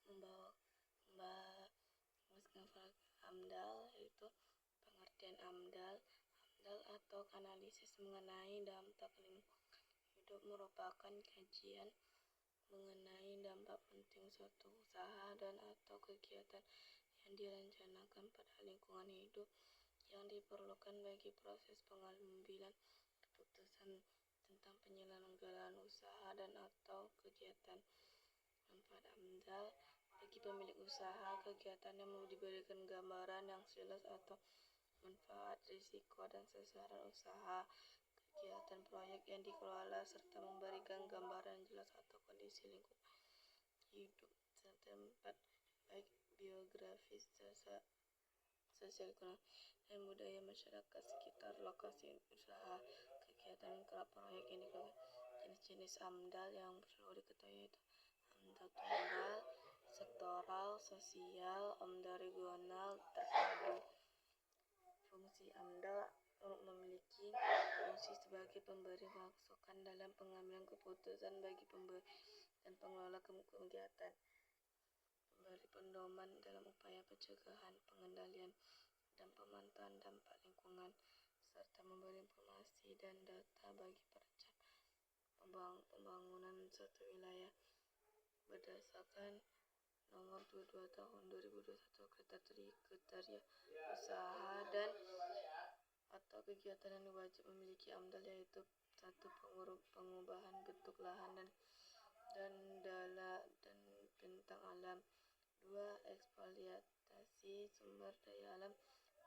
membahas AMDAL, yaitu pengertian AMDAL. AMDAL atau analisis mengenai dampak lingkungan hidup merupakan kajian mengenai dampak penting suatu usaha dan atau kegiatan yang direncanakan pada lingkungan hidup yang diperlukan bagi proses pengambilan keputusan tentang penyelenggaraan usaha dan atau kegiatan. Manfaat AMDAL bagi pemilik usaha, kegiatan yang diberikan gambaran yang jelas atau manfaat, risiko, dan sasaran usaha, kegiatan proyek yang dikelola, serta memberikan gambaran jelas atau kondisi lingkungan hidup setempat, baik biografis, sosial, ekonomi, dan budaya masyarakat sekitar lokasi usaha. Kegiatan proyek yang dikelola. Jenis-jenis AMDAL yang perlu diketahui yaitu AMDAL tunggal, sektoral, sosial, AMDAL regional, terpadu. Fungsi AMDAL memiliki fungsi sebagai pemberi masukan dalam pengambilan keputusan bagi pemberi dan pengelola kegiatan, memberi pedoman dalam upaya pencegahan, pengendalian, dan pemantauan dampak lingkungan, serta memberi informasi dan data bagi perencanaan pembangunan suatu wilayah berdasarkan Nomor 22 Tahun 2021 Kriteria Usaha dan atau kegiatan yang wajib memiliki AMDAL, yaitu 1. Pengubahan bentuk lahan dan bentang alam. 2. Eksploitasi sumber daya alam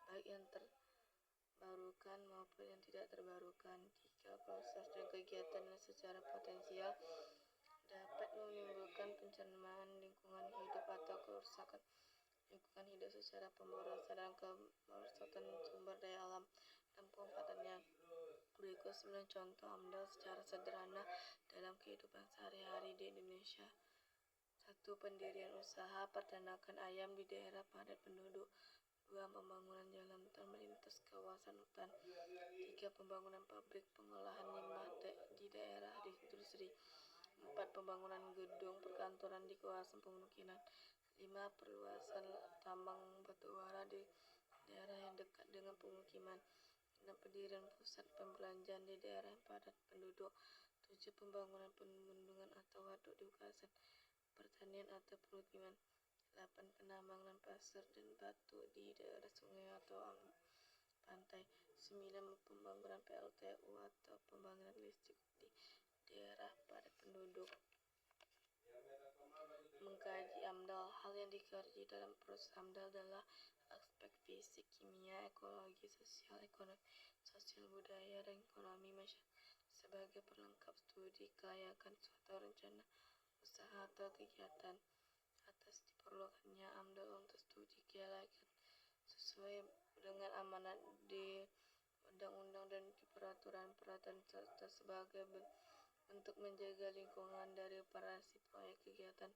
baik yang terbarukan maupun yang tidak terbarukan. 3. Proses dan kegiatan yang secara potensial dapat menimbulkan pencemaran lingkungan hidup atau kerusakan lingkungan hidup secara pemborosan dan kemerosotan sumber daya alam dan pemanfaatannya. Berikut 9 contoh AMDAL secara sederhana dalam kehidupan sehari-hari di Indonesia. 1. Pendirian usaha peternakan ayam di daerah padat penduduk. 2. Pembangunan jalan tol melintas kawasan hutan. 3. Pembangunan pabrik pengolahan limbah di daerah industri. 4. Pembangunan gedung perkantoran di kawasan pemukiman. 5. Perluasan tambang batubara di daerah yang dekat dengan pemukiman. 6. Pendirian pusat perbelanjaan di daerah yang padat penduduk. 7. Pembangunan bendungan atau waduk di kawasan pertanian atau pemukiman. 8. Penambangan pasir dan batu di daerah sungai atau pantai. 9. Pembangunan PLTU atau pembangunan listrik di daerah padat penduduk. Mengkaji AMDAL. Hal yang dikaji dalam proses AMDAL adalah aspek fisik, kimia, ekologi, sosial, ekonomi, sosial budaya, dan ekonomi masyarakat sebagai pelengkap studi kelayakan suatu rencana usaha atau kegiatan. Atas diperlukannya AMDAL untuk studi kelayakan sesuai dengan amanat di undang-undang dan di peraturan-peraturan serta sebagai untuk menjaga lingkungan dari operasi proyek kegiatan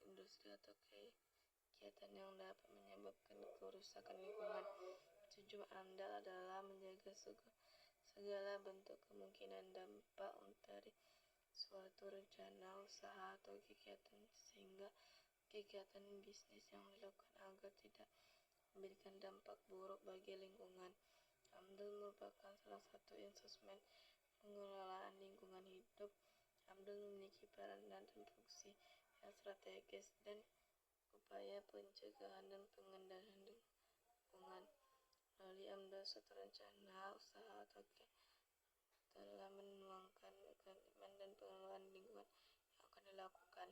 industri atau kegiatan yang dapat menyebabkan kerusakan lingkungan. Tujuan AMDAL adalah menjaga segala bentuk kemungkinan dampak dari suatu rencana usaha atau kegiatan sehingga kegiatan bisnis yang dilakukan agar tidak memberikan dampak buruk bagi lingkungan. AMDAL merupakan salah satu instrumen pengelolaan lingkungan hidup. AMDAL memiliki peran dan fungsi yang strategis dan upaya pencegahan dan pengendalian lingkungan. Melalui AMDAL, suatu rencana usaha atau telah menuangkan komitmen dan pengelolaan lingkungan yang akan dilakukan.